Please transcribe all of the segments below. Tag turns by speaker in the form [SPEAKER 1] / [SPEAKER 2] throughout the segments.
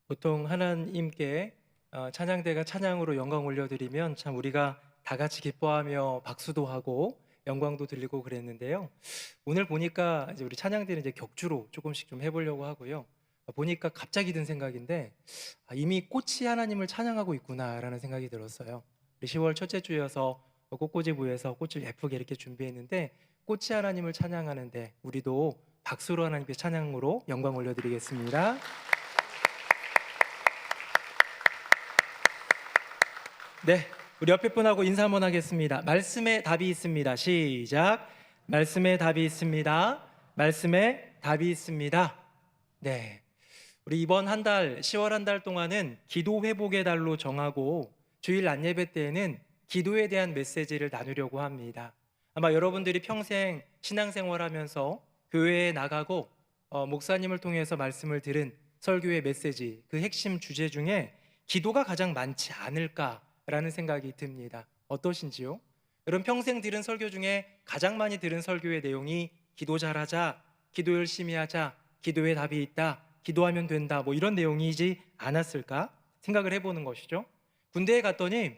[SPEAKER 1] 보통 하나님께 찬양대가 찬양으로 영광 올려드리면 참 우리가 다 같이 기뻐하며 박수도 하고 영광도 들리고 그랬는데요. 오늘 보니까 이제 우리 찬양대는 이제 격주로 조금씩 좀 해보려고 하고요. 보니까 갑자기 든 생각인데 이미 꽃이 하나님을 찬양하고 있구나라는 생각이 들었어요. 우리 10월 첫째 주여서 꽃꽂이부에서 꽃을 예쁘게 이렇게 준비했는데 꽃이 하나님을 찬양하는데 우리도 박수로 하나님께 찬양으로 영광 올려드리겠습니다. 네, 우리 옆에 분하고 인사 한번 하겠습니다. 말씀에 답이 있습니다. 시작. 말씀에 답이 있습니다. 말씀에 답이 있습니다. 네, 우리 이번 한 달, 10월 한 달 동안은 기도 회복의 달로 정하고 주일 안예배 때에는 기도에 대한 메시지를 나누려고 합니다. 아마 여러분들이 평생 신앙생활하면서 교회에 나가고 목사님을 통해서 말씀을 들은 설교의 메시지, 그 핵심 주제 중에 기도가 가장 많지 않을까라는 생각이 듭니다. 어떠신지요? 여러분 평생 들은 설교 중에 가장 많이 들은 설교의 내용이 기도 잘하자, 기도 열심히 하자, 기도에 답이 있다, 기도하면 된다, 뭐 이런 내용이지 않았을까 생각을 해보는 것이죠. 군대에 갔더니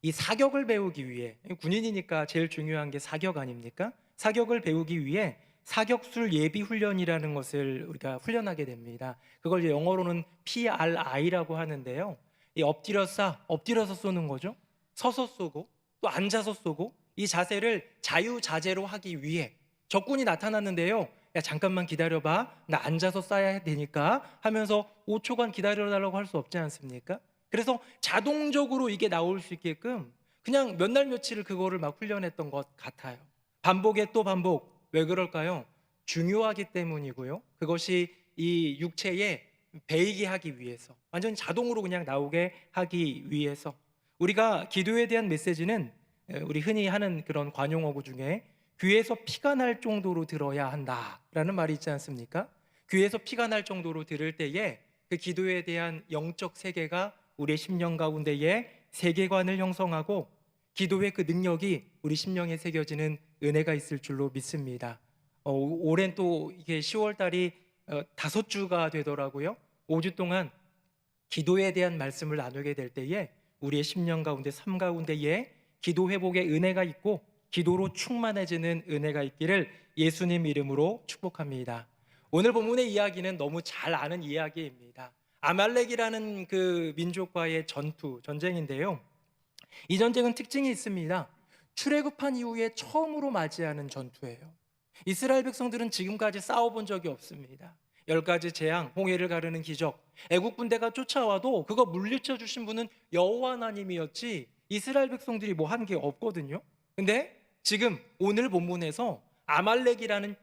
[SPEAKER 1] 이 사격을 배우기 위해, 군인이니까 제일 중요한 게 사격 아닙니까? 사격을 배우기 위해 사격술 예비 훈련이라는 것을 우리가 훈련하게 됩니다. 그걸 영어로는 PRI라고 하는데요. 이 엎드려서 쏘는 거죠. 서서 쏘고 또 앉아서 쏘고, 이 자세를 자유자재로 하기 위해 적군이 나타났는데요. 야, 잠깐만 기다려봐, 나 앉아서 쏴야 되니까 하면서 5초간 기다려달라고 할 수 없지 않습니까? 그래서 자동적으로 이게 나올 수 있게끔 그냥 몇 날 며칠을 그거를 막 훈련했던 것 같아요. 반복에 또 반복. 왜 그럴까요? 중요하기 때문이고요. 그것이 이 육체에 배이게 하기 위해서, 완전히 자동으로 그냥 나오게 하기 위해서. 우리가 기도에 대한 메시지는 우리 흔히 하는 그런 관용어구 중에 귀에서 피가 날 정도로 들어야 한다라는 말이 있지 않습니까? 귀에서 피가 날 정도로 들을 때에 그 기도에 대한 영적 세계가 우리의 심령 가운데에 세계관을 형성하고 기도의 그 능력이 우리 심령에 새겨지는 은혜가 있을 줄로 믿습니다. 올해는 또 이게 10월 달이 5주가 되더라고요. 5주 동안 기도에 대한 말씀을 나누게 될 때에 우리의 심령 가운데, 삶 가운데에 기도 회복의 은혜가 있고 기도로 충만해지는 은혜가 있기를 예수님 이름으로 축복합니다. 오늘 본문의 이야기는 너무 잘 아는 이야기입니다. 아말렉이라는 그 민족과의 전쟁인데요. 이 전쟁은 특징이 있습니다. 출애굽한 이후에 처음으로 맞이하는 전투예요. 이스라엘 백성들은 지금까지 싸워본 적이 없습니다. 10가지 재앙, 홍해를 가르는 기적, 애국 군대가 쫓아와도 그거 물리쳐 주신 분은 여호와 하나님이었지 이스라엘 백성들이 뭐 한 게 없거든요. 근데 지금 오늘 본문에서 아말렉이라는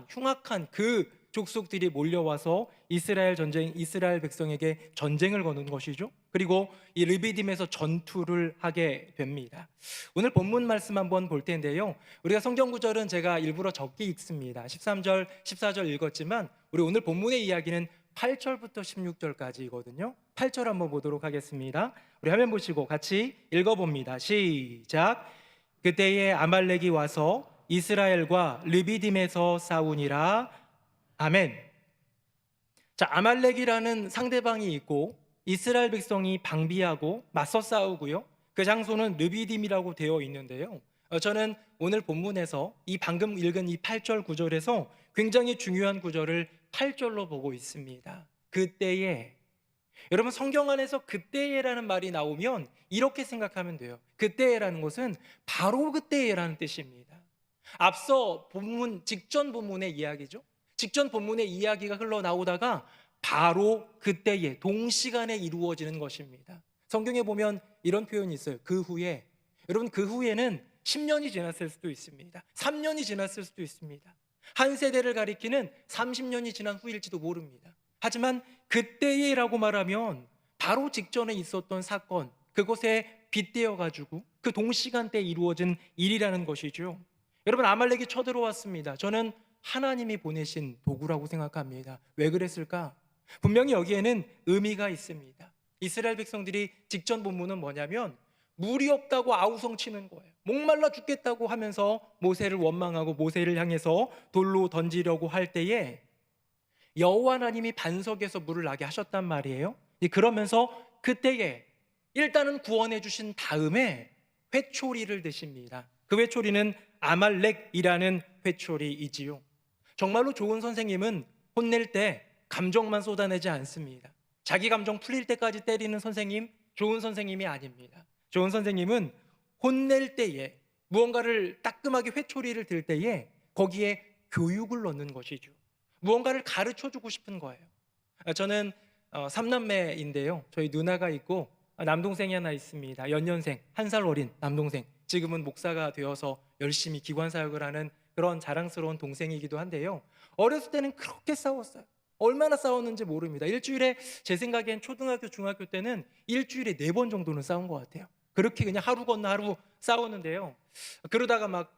[SPEAKER 1] 흉악한 그 족속들이 몰려와서 이스라엘 백성에게 전쟁을 거는 것이죠. 그리고 이 르비딤에서 전투를 하게 됩니다. 오늘 본문 말씀 한번 볼 텐데요. 우리가 성경 구절은 제가 일부러 적게 읽습니다. 13절, 14절 읽었지만 우리 오늘 본문의 이야기는 8절부터 16절까지거든요. 8절 한번 보도록 하겠습니다. 우리 화면 보시고 같이 읽어봅니다. 시작. 그때에 아말렉이 와서 이스라엘과 르비딤에서 싸우니라. 아멘. 자, 아말렉이라는 상대방이 있고 이스라엘 백성이 방비하고 맞서 싸우고요. 그 장소는 르비딤이라고 되어 있는데요. 저는 오늘 본문에서 이 방금 읽은 이 8절 구절에서 굉장히 중요한 구절을 8절로 보고 있습니다. 그때에. 여러분 성경 안에서 그때에라는 말이 나오면 이렇게 생각하면 돼요. 그때에라는 것은 바로 그때에라는 뜻입니다. 앞서 본문, 직전 본문의 이야기죠. 직전 본문의 이야기가 흘러나오다가 바로 그때에, 동시간에 이루어지는 것입니다. 성경에 보면 이런 표현이 있어요. 그 후에. 여러분 그 후에는 10년이 지났을 수도 있습니다. 3년이 지났을 수도 있습니다. 한 세대를 가리키는 30년이 지난 후일지도 모릅니다. 하지만 그때에라고 말하면 바로 직전에 있었던 사건, 그것에 빗대어 가지고 그 동시간대에 이루어진 일이라는 것이죠. 여러분 아말렉이 쳐들어왔습니다. 저는 하나님이 보내신 도구라고 생각합니다. 왜 그랬을까? 분명히 여기에는 의미가 있습니다. 이스라엘 백성들이 직전 본문은 뭐냐면 물이 없다고 아우성치는 거예요. 목말라 죽겠다고 하면서 모세를 원망하고 모세를 향해서 돌로 던지려고 할 때에 여호와 하나님이 반석에서 물을 나게 하셨단 말이에요. 그러면서 그때에 일단은 구원해 주신 다음에 회초리를 드십니다. 그 회초리는 아말렉이라는 회초리이지요. 정말로 좋은 선생님은 혼낼 때 감정만 쏟아내지 않습니다. 자기 감정 풀릴 때까지 때리는 선생님, 좋은 선생님이 아닙니다. 좋은 선생님은 혼낼 때에, 무언가를 따끔하게 회초리를 들 때에 거기에 교육을 넣는 것이죠. 무언가를 가르쳐주고 싶은 거예요. 저는 삼남매인데요. 저희 누나가 있고 남동생이 하나 있습니다. 연년생, 1살 어린 남동생. 지금은 목사가 되어서 열심히 기관 사역을 하는 그런 자랑스러운 동생이기도 한데요. 어렸을 때는 그렇게 싸웠어요. 얼마나 싸웠는지 모릅니다. 일주일에, 제 생각엔 초등학교, 중학교 때는 일주일에 4번 정도는 싸운 것 같아요. 그렇게 그냥 하루 건너 하루 싸웠는데요. 그러다가 막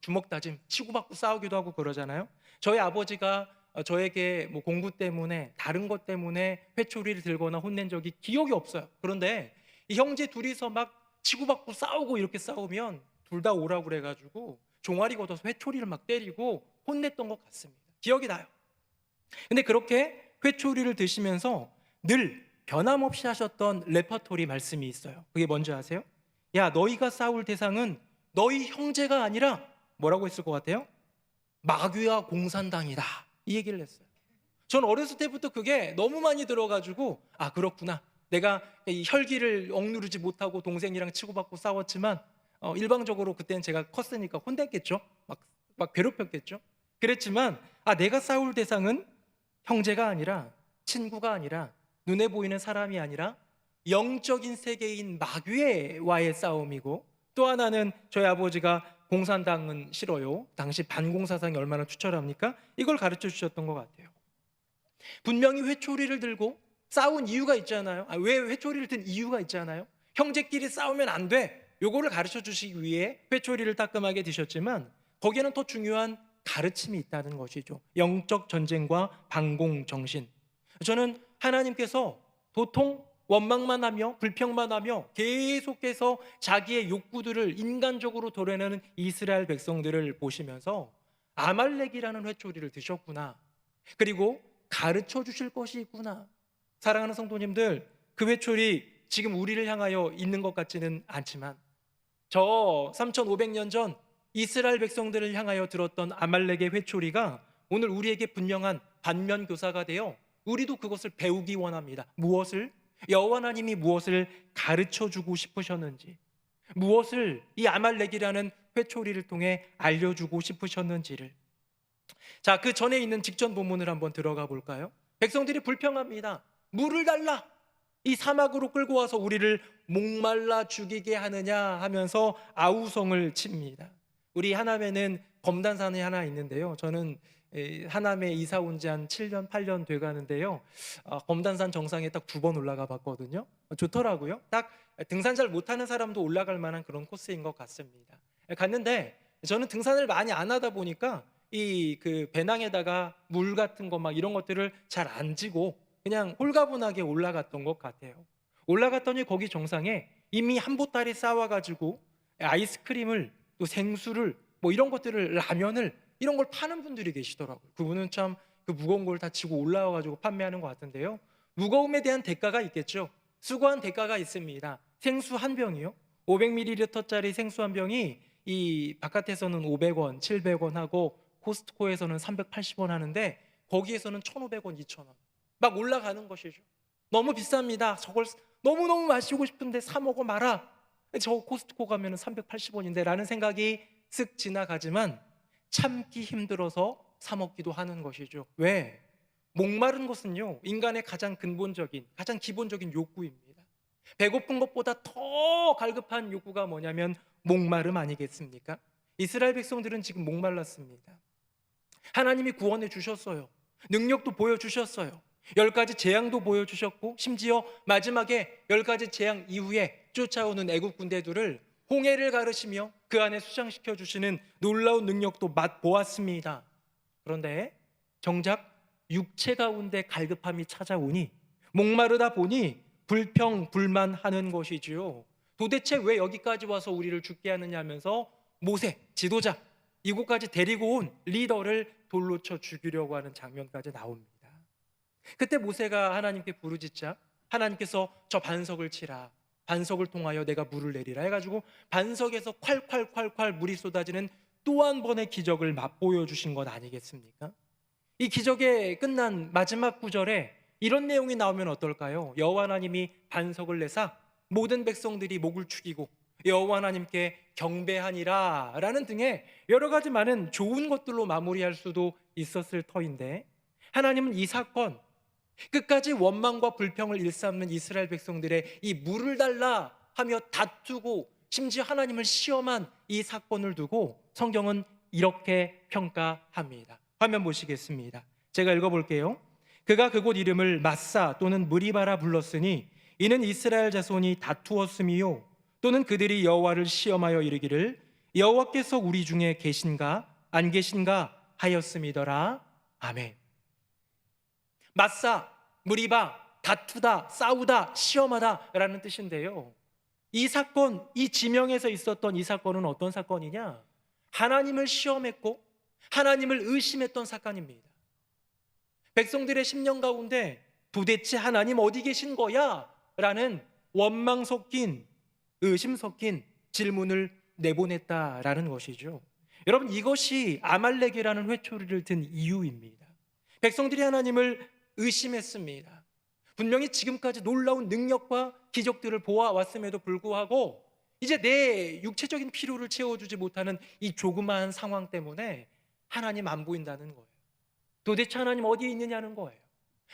[SPEAKER 1] 주먹 다짐, 치고받고 싸우기도 하고 그러잖아요. 저희 아버지가 저에게 뭐 공부 때문에, 다른 것 때문에 회초리를 들거나 혼낸 적이 기억이 없어요. 그런데 이 형제 둘이서 막 치고받고 싸우고 이렇게 싸우면 둘 다 오라고 그래가지고 종아리 걷어서 회초리를 막 때리고 혼냈던 것 같습니다. 기억이 나요. 근데 그렇게 회초리를 드시면서 늘 변함없이 하셨던 레퍼토리 말씀이 있어요. 그게 뭔지 아세요? 야, 너희가 싸울 대상은 너희 형제가 아니라 뭐라고 했을 것 같아요? 마귀와 공산당이다, 이 얘기를 했어요. 전 어렸을 때부터 그게 너무 많이 들어가지고, 아, 그렇구나. 내가 이 혈기를 억누르지 못하고 동생이랑 치고받고 싸웠지만 일방적으로 그때는 제가 컸으니까 혼냈겠죠. 막 괴롭혔겠죠. 그랬지만 내가 싸울 대상은 형제가 아니라, 친구가 아니라, 눈에 보이는 사람이 아니라 영적인 세계인 마귀와의 싸움이고, 또 하나는 저희 아버지가 공산당은 싫어요. 당시 반공사상이 얼마나 추철합니까? 이걸 가르쳐 주셨던 것 같아요. 분명히 회초리를 들고 싸운 이유가 있잖아요. 왜 회초리를 든 이유가 있잖아요. 형제끼리 싸우면 안 돼, 요거를 가르쳐 주시기 위해 회초리를 따끔하게 드셨지만 거기에는 더 중요한 가르침이 있다는 것이죠. 영적 전쟁과 반공 정신. 저는 하나님께서 도통 원망만 하며 불평만 하며 계속해서 자기의 욕구들을 인간적으로 도려내는 이스라엘 백성들을 보시면서 아말렉이라는 회초리를 드셨구나, 그리고 가르쳐 주실 것이 있구나. 사랑하는 성도님들, 그 회초리 지금 우리를 향하여 있는 것 같지는 않지만 저 3500년 전 이스라엘 백성들을 향하여 들었던 아말렉의 회초리가 오늘 우리에게 분명한 반면 교사가 되어 우리도 그것을 배우기 원합니다. 무엇을? 여호와 하나님이 무엇을 가르쳐 주고 싶으셨는지, 무엇을 이 아말렉이라는 회초리를 통해 알려주고 싶으셨는지를. 자, 그 전에 있는 직전 본문을 한번 들어가 볼까요? 백성들이 불평합니다. 물을 달라, 이 사막으로 끌고 와서 우리를 목말라 죽이게 하느냐 하면서 아우성을 칩니다. 우리 하남에는 검단산이 하나 있는데요. 저는 하남에 이사 온 지 한 7년, 8년 돼가는데요. 검단산 정상에 딱 2번 올라가 봤거든요. 좋더라고요. 딱 등산 잘 못하는 사람도 올라갈 만한 그런 코스인 것 같습니다. 갔는데 저는 등산을 많이 안 하다 보니까 이 그 배낭에다가 물 같은 거 막 이런 것들을 잘 안 지고 그냥 홀가분하게 올라갔던 것 같아요. 올라갔더니 거기 정상에 이미 한 보따리 싸와가지고 아이스크림을, 또 생수를, 뭐 이런 것들을, 라면을, 이런 걸 파는 분들이 계시더라고요. 그분은 참 그 무거운 걸 다 지고 올라와가지고 판매하는 것 같은데요. 무거움에 대한 대가가 있겠죠. 수고한 대가가 있습니다. 생수 한 병이요, 500ml짜리 생수 한 병이 이 바깥에서는 500원, 700원 하고 코스트코에서는 380원 하는데 거기에서는 1,500원, 2,000원 막 올라가는 것이죠. 너무 비쌉니다. 저걸 너무너무 마시고 싶은데 사 먹어 마라. 저 코스트코 가면 380원인데 라는 생각이 쓱 지나가지만 참기 힘들어서 사 먹기도 하는 것이죠. 왜? 목마른 것은요, 인간의 가장 근본적인, 가장 기본적인 욕구입니다. 배고픈 것보다 더 갈급한 욕구가 뭐냐면 목마름 아니겠습니까? 이스라엘 백성들은 지금 목말랐습니다. 하나님이 구원해 주셨어요. 능력도 보여주셨어요. 10가지 재앙도 보여주셨고, 심지어 마지막에 10가지 재앙 이후에 쫓아오는 애국 군대들을 홍해를 가르시며 그 안에 수장시켜 주시는 놀라운 능력도 맛보았습니다. 그런데 정작 육체 가운데 갈급함이 찾아오니, 목마르다 보니 불평불만하는 것이지요. 도대체 왜 여기까지 와서 우리를 죽게 하느냐 하면서 모세, 지도자, 이곳까지 데리고 온 리더를 돌로 쳐 죽이려고 하는 장면까지 나옵니다. 그때 모세가 하나님께 부르짖자 하나님께서 저 반석을 치라, 반석을 통하여 내가 물을 내리라 해가지고 반석에서 콸콸콸콸 물이 쏟아지는 또 한 번의 기적을 맛보여 주신 것 아니겠습니까? 이 기적의 끝난 마지막 구절에 이런 내용이 나오면 어떨까요? 여호와 하나님이 반석을 내사 모든 백성들이 목을 축이고 여호와 하나님께 경배하니라 라는 등의 여러 가지 많은 좋은 것들로 마무리할 수도 있었을 터인데, 하나님은 이 사건, 끝까지 원망과 불평을 일삼는 이스라엘 백성들의 이 물을 달라 하며 다투고 심지어 하나님을 시험한 이 사건을 두고 성경은 이렇게 평가합니다. 화면 보시겠습니다. 제가 읽어볼게요. 그가 그곳 이름을 마사 또는 무리바라 불렀으니 이는 이스라엘 자손이 다투었음이요 또는 그들이 여호와를 시험하여 이르기를 여호와께서 우리 중에 계신가 안 계신가 하였음이더라. 아멘. 마사, 무리바, 다투다, 싸우다, 시험하다 라는 뜻인데요, 이 사건, 이 지명에서 있었던 이 사건은 어떤 사건이냐? 하나님을 시험했고 하나님을 의심했던 사건입니다. 백성들의 심령 가운데 도대체 하나님 어디 계신 거야? 라는 원망 섞인, 의심 섞인 질문을 내보냈다라는 것이죠. 여러분, 이것이 아말렉이라는 회초리를 든 이유입니다. 백성들이 하나님을 의심했습니다. 분명히 지금까지 놀라운 능력과 기적들을 보아왔음에도 불구하고 이제 내 육체적인 필요를 채워주지 못하는 이 조그마한 상황 때문에 하나님 안 보인다는 거예요. 도대체 하나님 어디에 있느냐는 거예요.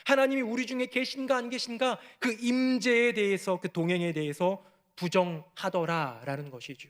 [SPEAKER 1] 하나님이 우리 중에 계신가 안 계신가, 그 임재에 대해서, 그 동행에 대해서 부정하더라라는 것이죠.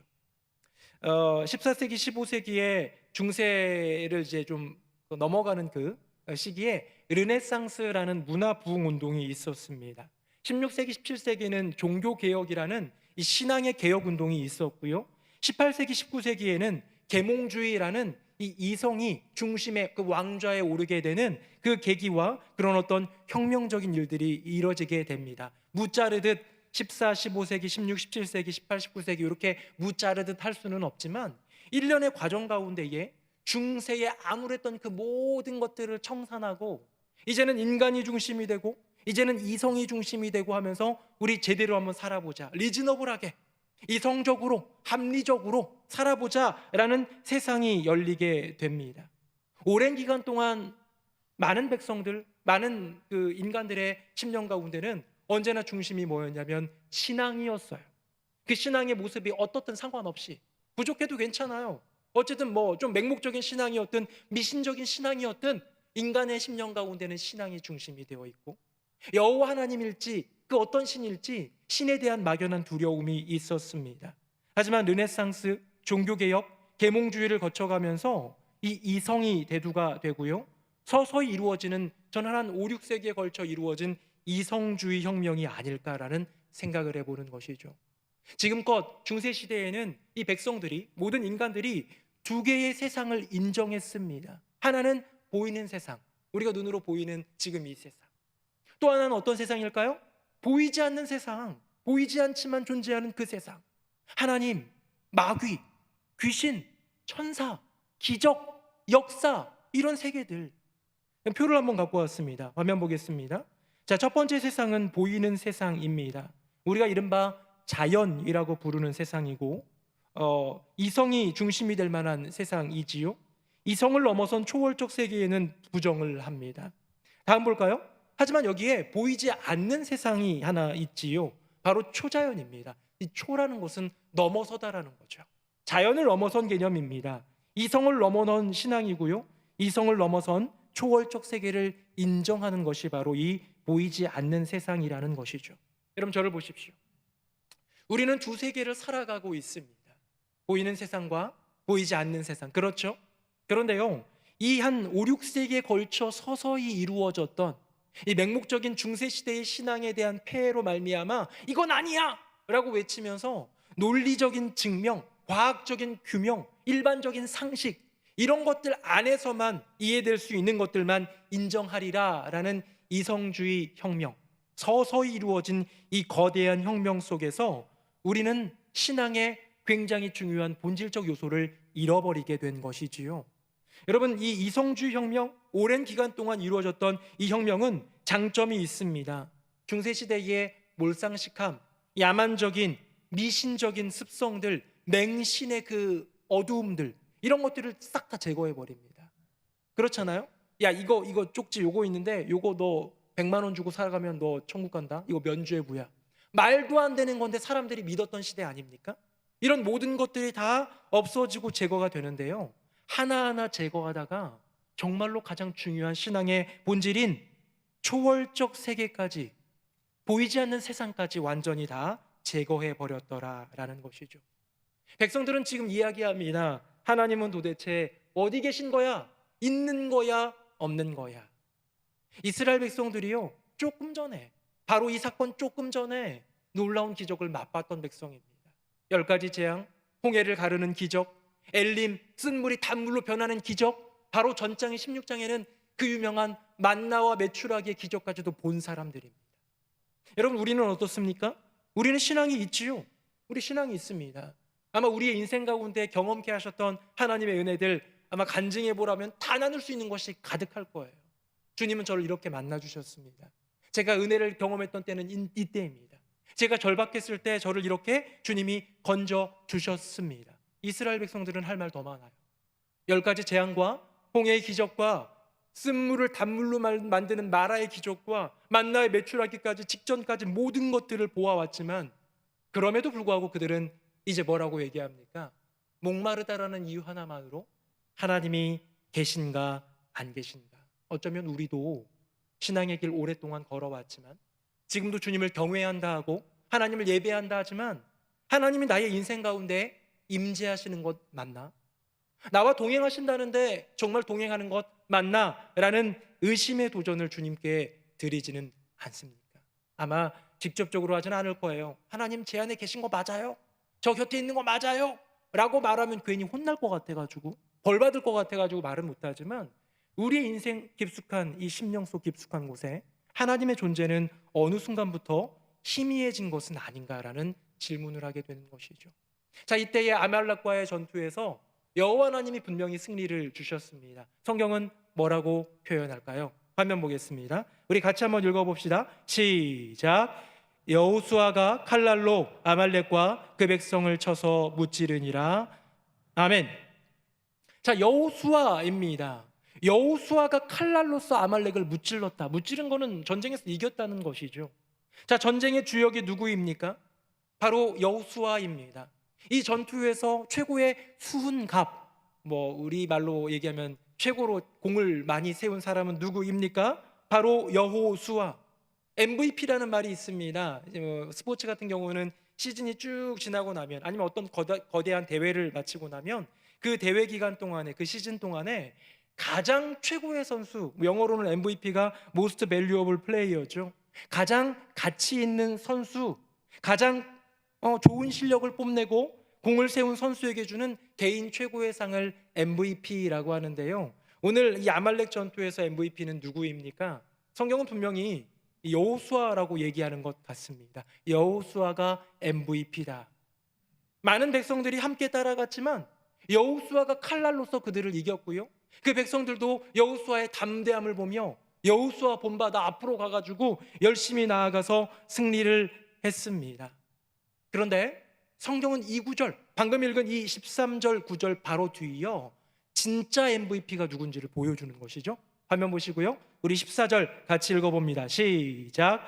[SPEAKER 1] 14세기 15세기에 중세를 이제 좀 넘어가는 그 시기에 르네상스라는 문화 부흥 운동이 있었습니다. 16세기 17세기에는 종교 개혁이라는 이 신앙의 개혁 운동이 있었고요. 18세기 19세기에는 계몽주의라는 이 이성이 중심의 그 왕좌에 오르게 되는 그 계기와 그런 어떤 혁명적인 일들이 이뤄지게 됩니다. 무자르듯 14, 15세기, 16, 17세기, 18, 19세기 이렇게 무자르듯 할 수는 없지만 일련의 과정 가운데에 중세에 암울했던 그 모든 것들을 청산하고 이제는 인간이 중심이 되고 이제는 이성이 중심이 되고 하면서 우리 제대로 한번 살아보자, 리즈너블하게 이성적으로 합리적으로 살아보자라는 세상이 열리게 됩니다. 오랜 기간 동안 많은 백성들, 많은 그 인간들의 심령 가운데는 언제나 중심이 뭐였냐면 신앙이었어요. 그 신앙의 모습이 어떻든 상관없이 부족해도 괜찮아요. 어쨌든 뭐 좀 맹목적인 신앙이었든 미신적인 신앙이었든 인간의 심령 가운데는 신앙이 중심이 되어 있고 여호와 하나님일지 그 어떤 신일지 신에 대한 막연한 두려움이 있었습니다. 하지만 르네상스, 종교개혁, 계몽주의를 거쳐가면서 이 이성이 대두가 되고요, 서서히 이루어지는 저는 한 5, 6세기에 걸쳐 이루어진 이성주의 혁명이 아닐까라는 생각을 해보는 것이죠. 지금껏 중세시대에는 이 백성들이, 모든 인간들이 두 개의 세상을 인정했습니다. 하나는 보이는 세상, 우리가 눈으로 보이는 지금 이 세상. 또 하나는 어떤 세상일까요? 보이지 않는 세상, 보이지 않지만 존재하는 그 세상. 하나님, 마귀, 귀신, 천사, 기적, 역사, 이런 세계들. 표를 한번 갖고 왔습니다. 화면 보겠습니다. 자, 첫 번째 세상은 보이는 세상입니다. 우리가 이른바 자연이라고 부르는 세상이고 이성이 중심이 될 만한 세상이지요. 이성을 넘어선 초월적 세계에는 부정을 합니다. 다음 볼까요? 하지만 여기에 보이지 않는 세상이 하나 있지요. 바로 초자연입니다. 이 초라는 것은 넘어서다라는 거죠. 자연을 넘어선 개념입니다. 이성을 넘어선 신앙이고요, 이성을 넘어선 초월적 세계를 인정하는 것이 바로 이 보이지 않는 세상이라는 것이죠. 여러분, 저를 보십시오. 우리는 두 세계를 살아가고 있습니다. 보이는 세상과 보이지 않는 세상, 그렇죠? 그런데요, 이 한 5, 6세기에 걸쳐 서서히 이루어졌던 이 맹목적인 중세시대의 신앙에 대한 폐해로 말미암아 이건 아니야! 라고 외치면서 논리적인 증명, 과학적인 규명, 일반적인 상식, 이런 것들 안에서만 이해될 수 있는 것들만 인정하리라 라는 이성주의 혁명, 서서히 이루어진 이 거대한 혁명 속에서 우리는 신앙의 굉장히 중요한 본질적 요소를 잃어버리게 된 것이지요. 여러분, 이 이성주의 혁명, 오랜 기간 동안 이루어졌던 이 혁명은 장점이 있습니다. 중세시대의 몰상식함, 야만적인 미신적인 습성들, 맹신의 그 어두움들, 이런 것들을 싹 다 제거해 버립니다. 그렇잖아요? 야, 이거 쪽지 요거 있는데 요거 너 100만 원 주고 살아가면 너 천국 간다. 이거 면죄 부야. 말도 안 되는 건데 사람들이 믿었던 시대 아닙니까? 이런 모든 것들이 다 없어지고 제거가 되는데요. 하나하나 제거하다가 정말로 가장 중요한 신앙의 본질인 초월적 세계까지, 보이지 않는 세상까지 완전히 다 제거해 버렸더라라는 것이죠. 백성들은 지금 이야기합니다. 하나님은 도대체 어디 계신 거야? 있는 거야? 없는 거야? 이스라엘 백성들이요, 조금 전에, 바로 이 사건 조금 전에 놀라운 기적을 맛봤던 백성입니다. 10가지 재앙, 홍해를 가르는 기적, 엘림, 쓴물이 단물로 변하는 기적, 바로 전장의 16장에는 그 유명한 만나와 메추라기의 기적까지도 본 사람들입니다. 여러분, 우리는 어떻습니까? 우리는 신앙이 있지요. 우리 신앙이 있습니다. 아마 우리의 인생 가운데 경험케 하셨던 하나님의 은혜들, 아마 간증해 보라면 다 나눌 수 있는 것이 가득할 거예요. 주님은 저를 이렇게 만나 주셨습니다. 제가 은혜를 경험했던 때는 이때입니다. 제가 절박했을 때 저를 이렇게 주님이 건져 주셨습니다. 이스라엘 백성들은 할 말 더 많아요. 10가지 재앙과 홍해의 기적과 쓴물을 단물로 만드는 마라의 기적과 만나의 메추라기까지 직전까지 모든 것들을 보아왔지만, 그럼에도 불구하고 그들은 이제 뭐라고 얘기합니까? 목마르다라는 이유 하나만으로 하나님이 계신가 안 계신가. 어쩌면 우리도 신앙의 길 오랫동안 걸어왔지만, 지금도 주님을 경외한다 하고 하나님을 예배한다 하지만, 하나님이 나의 인생 가운데 임재하시는 것 맞나? 나와 동행하신다는데 정말 동행하는 것 맞나? 라는 의심의 도전을 주님께 드리지는 않습니까? 아마 직접적으로 하지는 않을 거예요. 하나님 제 안에 계신 거 맞아요? 저 곁에 있는 거 맞아요? 라고 말하면 괜히 혼날 것 같아가지고, 벌 받을 것 같아가지고 말은 못하지만, 우리의 인생 깊숙한 이 심령 속 깊숙한 곳에 하나님의 존재는 어느 순간부터 희미해진 것은 아닌가라는 질문을 하게 되는 것이죠. 자, 이때의 아말렉과의 전투에서 여호와 하나님이 분명히 승리를 주셨습니다. 성경은 뭐라고 표현할까요? 화면 보겠습니다. 우리 같이 한번 읽어봅시다. 시작. 여호수아가 칼날로 아말렉과 그 백성을 쳐서 무찌르니라. 아멘. 자, 여호수아입니다. 여호수아가 칼날로서 아말렉을 무찔렀다. 무찌른 거는 전쟁에서 이겼다는 것이죠. 자, 전쟁의 주역이 누구입니까? 바로 여호수아입니다. 이 전투에서 최고의 수훈갑, 우리말로 얘기하면 최고로 공을 많이 세운 사람은 누구입니까? 바로 여호수아. MVP라는 말이 있습니다. 스포츠 같은 경우는 시즌이 쭉 지나고 나면, 아니면 어떤 거대한 대회를 마치고 나면 그 대회 기간 동안에, 그 시즌 동안에 가장 최고의 선수, 영어로는 MVP가 Most Valuable Player죠. 가장 가치 있는 선수, 가장 좋은 실력을 뽐내고 공을 세운 선수에게 주는 개인 최고의 상을 MVP라고 하는데요. 오늘 이 아말렉 전투에서 MVP는 누구입니까? 성경은 분명히 여호수아라고 얘기하는 것 같습니다. 여호수아가 MVP다. 많은 백성들이 함께 따라갔지만 여호수아가 칼날로서 그들을 이겼고요. 그 백성들도 여호수아의 담대함을 보며 여호수아 본받아 앞으로 가가지고 열심히 나아가서 승리를 했습니다. 그런데 성경은 이 구절, 방금 읽은 이 13절 9절 바로 뒤이요, 진짜 MVP가 누군지를 보여주는 것이죠. 화면 보시고요, 우리 14절 같이 읽어봅니다. 시작.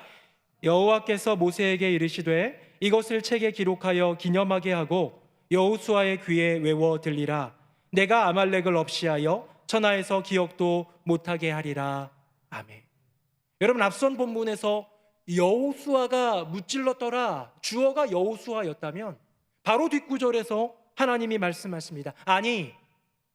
[SPEAKER 1] 여호와께서 모세에게 이르시되 이것을 책에 기록하여 기념하게 하고 여호수아의 귀에 외워 들리라. 내가 아말렉을 없이하여 천하에서 기억도 못하게 하리라. 아멘. 여러분, 앞선 본문에서 여호수아가 무찔렀더라, 주어가 여호수아였다면 바로 뒷구절에서 하나님이 말씀하십니다. 아니,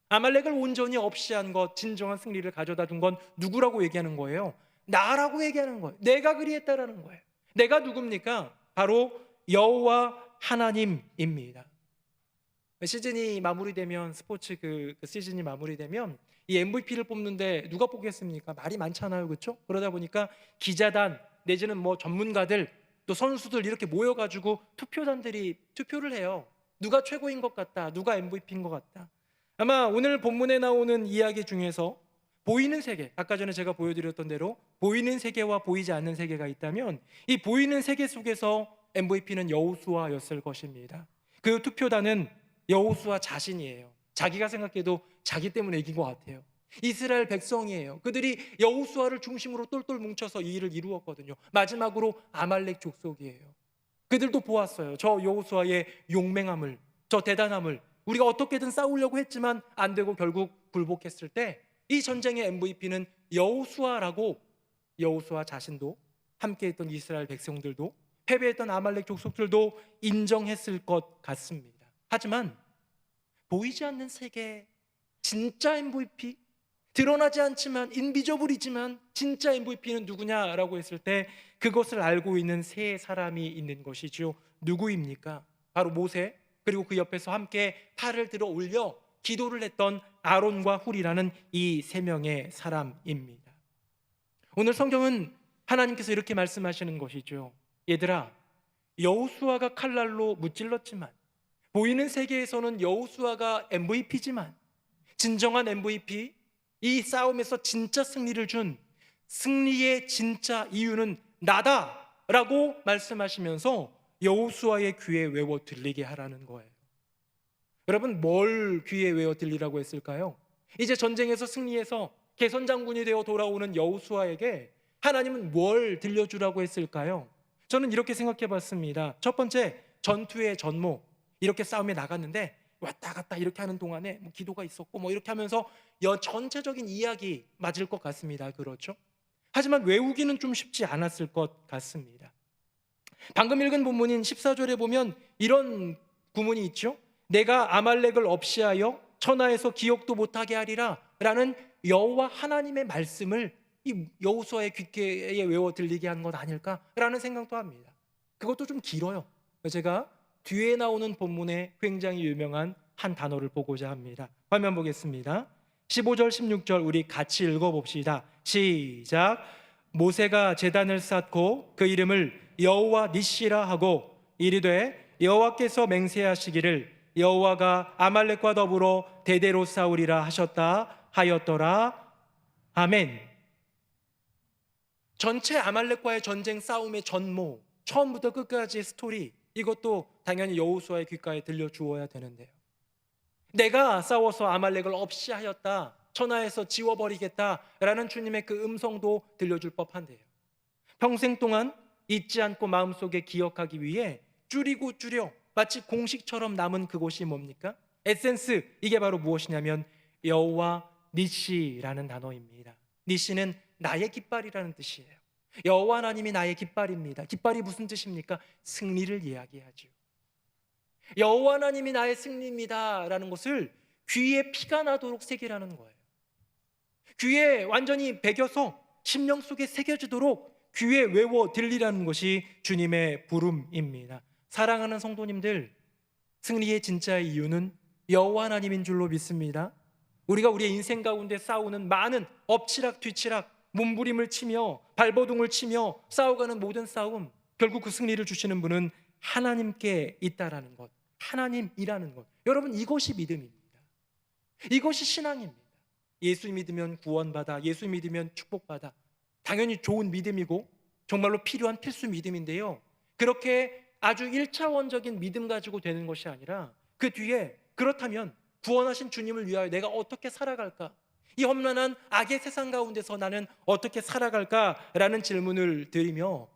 [SPEAKER 1] 아말렉을 온전히 없이 한 것, 진정한 승리를 가져다 준 건 누구라고 얘기하는 거예요? 나라고 얘기하는 거예요. 내가 그리했다라는 거예요. 내가 누굽니까? 바로 여호와 하나님입니다. 시즌이 마무리되면, 스포츠 그 시즌이 마무리되면 이 MVP를 뽑는데 누가 뽑겠습니까? 말이 많잖아요, 그렇죠? 그러다 보니까 기자단 내지는 전문가들, 또 선수들 이렇게 모여가지고 투표단들이 투표를 해요. 누가 최고인 것 같다, 누가 MVP인 것 같다. 아마 오늘 본문에 나오는 이야기 중에서 보이는 세계, 아까 전에 제가 보여드렸던 대로 보이는 세계와 보이지 않는 세계가 있다면 이 보이는 세계 속에서 MVP는 여호수아였을 것입니다. 그 투표단은 여호수아 자신이에요. 자기가 생각해도 자기 때문에 이긴 것 같아요. 이스라엘 백성이에요. 그들이 여호수아를 중심으로 똘똘 뭉쳐서 이 일을 이루었거든요. 마지막으로 아말렉 족속이에요. 그들도 보았어요. 저 여호수아의 용맹함을, 저 대단함을. 우리가 어떻게든 싸우려고 했지만 안 되고 결국 굴복했을 때 이 전쟁의 MVP는 여호수아라고, 여호수아 자신도, 함께했던 이스라엘 백성들도, 패배했던 아말렉 족속들도 인정했을 것 같습니다. 하지만 보이지 않는 세계 진짜 MVP, 드러나지 않지만 인비저블이지만 진짜 MVP는 누구냐라고 했을 때 그것을 알고 있는 세 사람이 있는 것이죠. 누구입니까? 바로 모세, 그리고 그 옆에서 함께 팔을 들어 올려 기도를 했던 아론과 훌이라는 이 세 명의 사람입니다. 오늘 성경은 하나님께서 이렇게 말씀하시는 것이죠. 얘들아, 여호수아가 칼날로 무찔렀지만, 보이는 세계에서는 여호수아가 MVP지만 진정한 MVP, 이 싸움에서 진짜 승리를 준 승리의 진짜 이유는 나다라고 말씀하시면서 여호수아의 귀에 외워 들리게 하라는 거예요. 여러분, 뭘 귀에 외워 들리라고 했을까요? 이제 전쟁에서 승리해서 개선장군이 되어 돌아오는 여호수아에게 하나님은 뭘 들려주라고 했을까요? 저는 이렇게 생각해 봤습니다. 첫 번째, 전투의 전모. 이렇게 싸움에 나갔는데 왔다 갔다 이렇게 하는 동안에 기도가 있었고 이렇게 하면서 전체적인 이야기 맞을 것 같습니다. 그렇죠? 하지만 외우기는 좀 쉽지 않았을 것 같습니다. 방금 읽은 본문인 14절에 보면 이런 구문이 있죠. 내가 아말렉을 없이하여 천하에서 기억도 못하게 하리라 라는 여호와 하나님의 말씀을 이 여호수아의 귓가에 외워 들리게 한 것 아닐까라는 생각도 합니다. 그것도 좀 길어요. 제가 뒤에 나오는 본문에 굉장히 유명한 한 단어를 보고자 합니다. 화면 보겠습니다. 15절 16절 우리 같이 읽어봅시다. 시작. 모세가 제단을 쌓고 그 이름을 여호와 니시라 하고 이르되 여호와께서 맹세하시기를 여호와가 아말렉과 더불어 대대로 싸우리라 하셨다 하였더라. 아멘. 전체 아말렉과의 전쟁 싸움의 전모, 처음부터 끝까지의 스토리, 이것도 당연히 여호수아의 귓가에 들려주어야 되는데요. 내가 싸워서 아말렉을 없이 하였다, 천하에서 지워버리겠다라는 주님의 그 음성도 들려줄 법한데요. 평생 동안 잊지 않고 마음속에 기억하기 위해 줄이고 줄여 마치 공식처럼 남은 그것이 뭡니까? 에센스, 이게 바로 무엇이냐면 여호와 니시라는 단어입니다. 니시는 나의 깃발이라는 뜻이에요. 여호와 하나님이 나의 깃발입니다. 깃발이 무슨 뜻입니까? 승리를 이야기하죠. 여호와 하나님이 나의 승리입니다 라는 것을 귀에 피가 나도록 새기라는 거예요. 귀에 완전히 배겨서 심령 속에 새겨지도록 귀에 외워 들리라는 것이 주님의 부름입니다. 사랑하는 성도님들, 승리의 진짜 이유는 여호와 하나님인 줄로 믿습니다. 우리가 우리의 인생 가운데 싸우는 많은 엎치락 뒤치락, 몸부림을 치며 발버둥을 치며 싸워가는 모든 싸움, 결국 그 승리를 주시는 분은 하나님께 있다라는 것, 하나님이라는 것. 여러분, 이것이 믿음입니다. 이것이 신앙입니다. 예수 믿으면 구원받아, 예수 믿으면 축복받아. 당연히 좋은 믿음이고 정말로 필요한 필수 믿음인데요, 그렇게 아주 1차원적인 믿음 가지고 되는 것이 아니라 그 뒤에 그렇다면 구원하신 주님을 위하여 내가 어떻게 살아갈까? 이 험난한 악의 세상 가운데서 나는 어떻게 살아갈까라는 질문을 드리며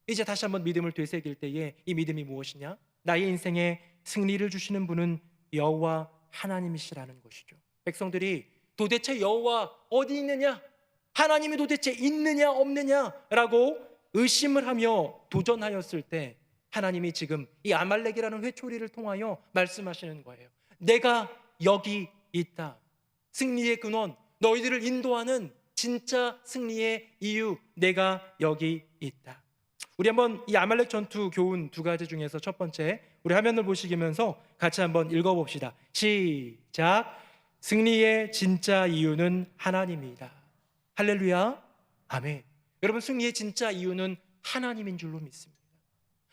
[SPEAKER 1] 이제 다시 한번 믿음을 되새길 때에 이 믿음이 무엇이냐? 나의 인생에 승리를 주시는 분은 여호와 하나님이시라는 것이죠. 백성들이 도대체 여호와 어디 있느냐? 하나님이 도대체 있느냐 없느냐라고 의심을 하며 도전하였을 때 하나님이 지금 이 아말렉이라는 회초리를 통하여 말씀하시는 거예요. 내가 여기 있다. 승리의 근원, 너희들을 인도하는 진짜 승리의 이유, 내가 여기 있다. 우리 한번 이 아말렉 전투 교훈 두 가지 중에서 첫 번째, 우리 화면을 보시면서 같이 한번 읽어봅시다. 시작. 승리의 진짜 이유는 하나님이다. 할렐루야, 아멘. 여러분, 승리의 진짜 이유는 하나님인 줄로 믿습니다.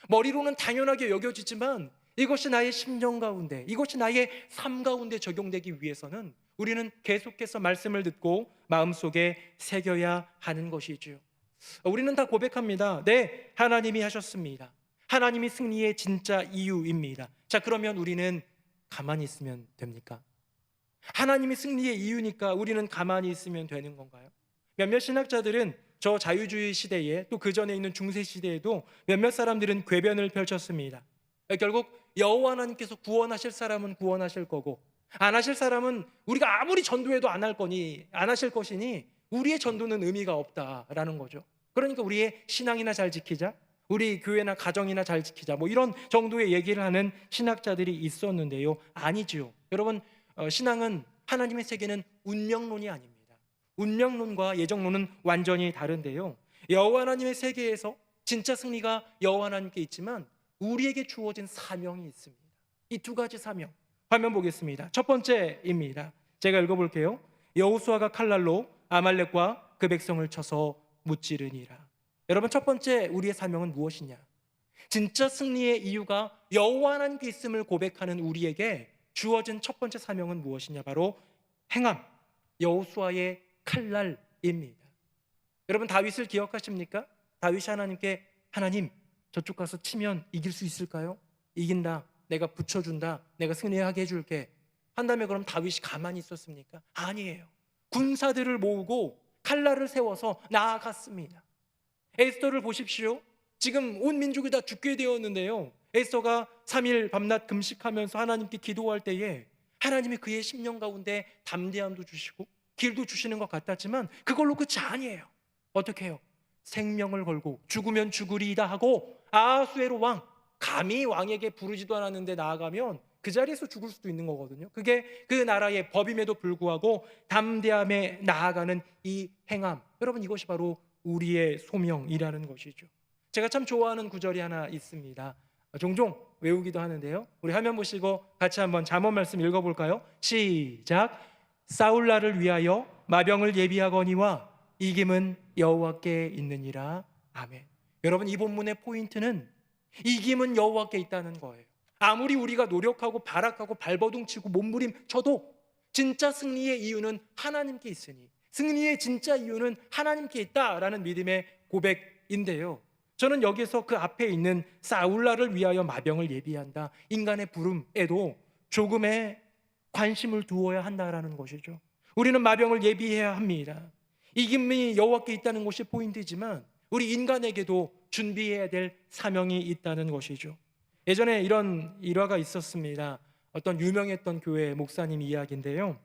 [SPEAKER 1] 머리로는 당연하게 여겨지지만 이것이 나의 심령 가운데, 이것이 나의 삶 가운데 적용되기 위해서는 우리는 계속해서 말씀을 듣고 마음속에 새겨야 하는 것이죠. 우리는 다 고백합니다. 네, 하나님이 하셨습니다. 하나님이 승리의 진짜 이유입니다. 자, 그러면 우리는 가만히 있으면 됩니까? 하나님이 승리의 이유니까 우리는 가만히 있으면 되는 건가요? 몇몇 신학자들은 저 자유주의 시대에 또 그 전에 있는 중세 시대에도 몇몇 사람들은 궤변을 펼쳤습니다. 결국 여호와 하나님께서 구원하실 사람은 구원하실 거고 안 하실 사람은 우리가 아무리 전도해도 안 하실 것이니 우리의 전도는 의미가 없다라는 거죠. 그러니까 우리의 신앙이나 잘 지키자, 우리 교회나 가정이나 잘 지키자, 뭐 이런 정도의 얘기를 하는 신학자들이 있었는데요. 아니지요. 여러분, 신앙은, 하나님의 세계는 운명론이 아닙니다. 운명론과 예정론은 완전히 다른데요. 여호와 하나님의 세계에서 진짜 승리가 여호와 하나님께 있지만 우리에게 주어진 사명이 있습니다. 이 두 가지 사명, 화면 보겠습니다. 첫 번째입니다. 제가 읽어볼게요. 여호수아가 칼날로 아말렉과 그 백성을 쳐서 무찌르니라. 여러분, 첫 번째 우리의 사명은 무엇이냐? 진짜 승리의 이유가 여호와 하나님께 있음을 고백하는 우리에게 주어진 첫 번째 사명은 무엇이냐? 바로 행함, 여호수아의 칼날입니다. 여러분, 다윗을 기억하십니까? 다윗이 하나님께, 하나님, 저쪽 가서 치면 이길 수 있을까요? 이긴다, 내가 붙여준다, 내가 승리하게 해줄게 한 다음에 그럼 다윗이 가만히 있었습니까? 아니에요. 군사들을 모으고 칼날을 세워서 나아갔습니다. 에스더를 보십시오. 지금 온 민족이 다 죽게 되었는데요, 에스더가 3일 밤낮 금식하면서 하나님께 기도할 때에 하나님이 그의 심령 가운데 담대함도 주시고 길도 주시는 것 같았지만 그걸로 끝이 아니에요. 어떻게 해요? 생명을 걸고 죽으면 죽으리이다 하고 아하수에로 왕, 감히 왕에게 부르지도 않았는데 나아가면 그 자리에서 죽을 수도 있는 거거든요. 그게 그 나라의 법임에도 불구하고 담대함에 나아가는 이 행함, 여러분, 이것이 바로 우리의 소명이라는 것이죠. 제가 참 좋아하는 구절이 하나 있습니다. 종종 외우기도 하는데요. 우리 화면 보시고 같이 한번 잠언 말씀 읽어볼까요? 시작. 싸울날을 위하여 마병을 예비하거니와 이김은 여호와께 있느니라. 아멘. 여러분, 이 본문의 포인트는 이김은 여호와께 있다는 거예요. 아무리 우리가 노력하고 발악하고 발버둥치고 몸부림쳐도 진짜 승리의 이유는 하나님께 있으니, 승리의 진짜 이유는 하나님께 있다라는 믿음의 고백인데요, 저는 여기서 그 앞에 있는 싸울날을 위하여 마병을 예비한다, 인간의 부름에도 조금의 관심을 두어야 한다라는 것이죠. 우리는 마병을 예비해야 합니다. 이김이 여호와께 있다는 것이 포인트지만 우리 인간에게도 준비해야 될 사명이 있다는 것이죠. 예전에 이런 일화가 있었습니다. 어떤 유명했던 교회 목사님 이야기인데요,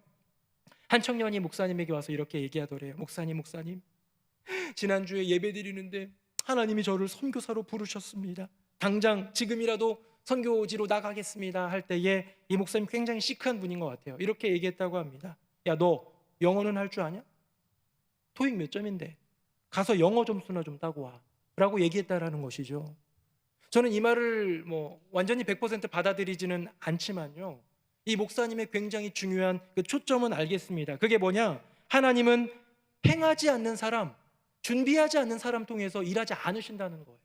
[SPEAKER 1] 한 청년이 목사님에게 와서 이렇게 얘기하더래요. 목사님, 지난주에 예배 드리는데 하나님이 저를 선교사로 부르셨습니다. 당장 지금이라도 선교지로 나가겠습니다 할 때에 이 목사님 굉장히 시크한 분인 것 같아요. 이렇게 얘기했다고 합니다. 야, 너 영어는 할 줄 아냐? 토익 몇 점인데 가서 영어 점수나 좀 따고 와 라고 얘기했다라는 것이죠. 저는 이 말을 완전히 100% 받아들이지는 않지만요, 이 목사님의 굉장히 중요한 그 초점은 알겠습니다. 그게 뭐냐? 하나님은 행하지 않는 사람, 준비하지 않는 사람 통해서 일하지 않으신다는 거예요.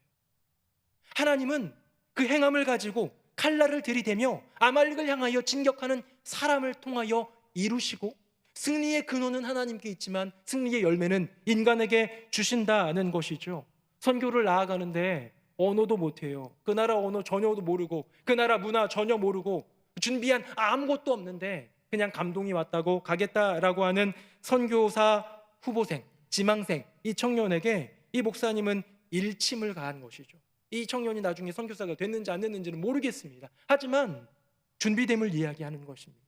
[SPEAKER 1] 하나님은 그 행함을 가지고 칼날을 들이대며 아말렉을 향하여 진격하는 사람을 통하여 이루시고, 승리의 근원은 하나님께 있지만 승리의 열매는 인간에게 주신다는 것이죠. 선교를 나아가는데 언어도 못해요. 그 나라 언어 전혀도 모르고 그 나라 문화 전혀 모르고 준비한 아무것도 없는데 그냥 감동이 왔다고 가겠다라고 하는 선교사 후보생, 지망생 이 청년에게 이 목사님은 일침을 가한 것이죠. 이 청년이 나중에 선교사가 됐는지 안 됐는지는 모르겠습니다. 하지만 준비됨을 이야기하는 것입니다.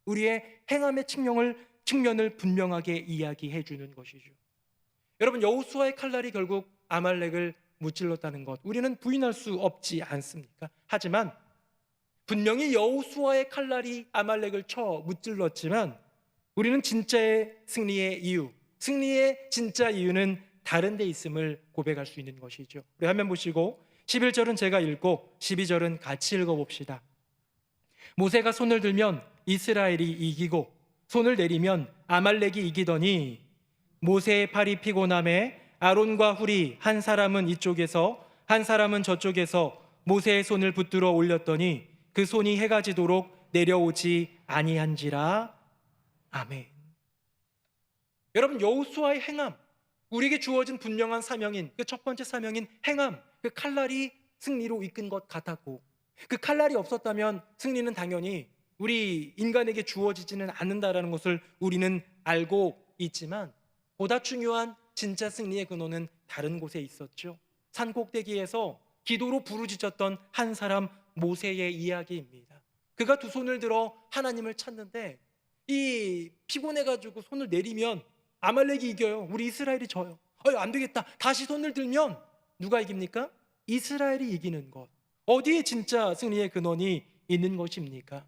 [SPEAKER 1] 우리의 행함의 측면을 분명하게 이야기해 주는 것이죠. 여러분, 여호수아의 칼날이 결국 아말렉을 무찔렀다는 것, 우리는 부인할 수 없지 않습니까? 하지만 분명히 여호수아의 칼날이 아말렉을 쳐 무찔렀지만 우리는 진짜의 승리의 이유, 승리의 진짜 이유는 다른 데 있음을 고백할 수 있는 것이죠. 우리 화면 보시고 11절은 제가 읽고 12절은 같이 읽어봅시다. 모세가 손을 들면 이스라엘이 이기고 손을 내리면 아말렉이 이기더니 모세의 팔이 피곤함에 아론과 훌이 한 사람은 이쪽에서 한 사람은 저쪽에서 모세의 손을 붙들어 올렸더니 그 손이 해가 지도록 내려오지 아니한지라. 아멘. 여러분, 여호수아의 행함, 우리에게 주어진 분명한 사명인 그 첫 번째 사명인 행함, 그 칼날이 승리로 이끈 것 같았고, 그 칼날이 없었다면 승리는 당연히 우리 인간에게 주어지지는 않는다라는 것을 우리는 알고 있지만, 보다 중요한 진짜 승리의 근원은 다른 곳에 있었죠. 산 꼭대기에서 기도로 부르짖었던 한 사람 모세의 이야기입니다. 그가 두 손을 들어 하나님을 찾는데, 이 피곤해가지고 손을 내리면 아말렉이 이겨요. 우리 이스라엘이 져요. 안 되겠다. 다시 손을 들면 누가 이깁니까? 이스라엘이 이기는 것. 어디에 진짜 승리의 근원이 있는 것입니까?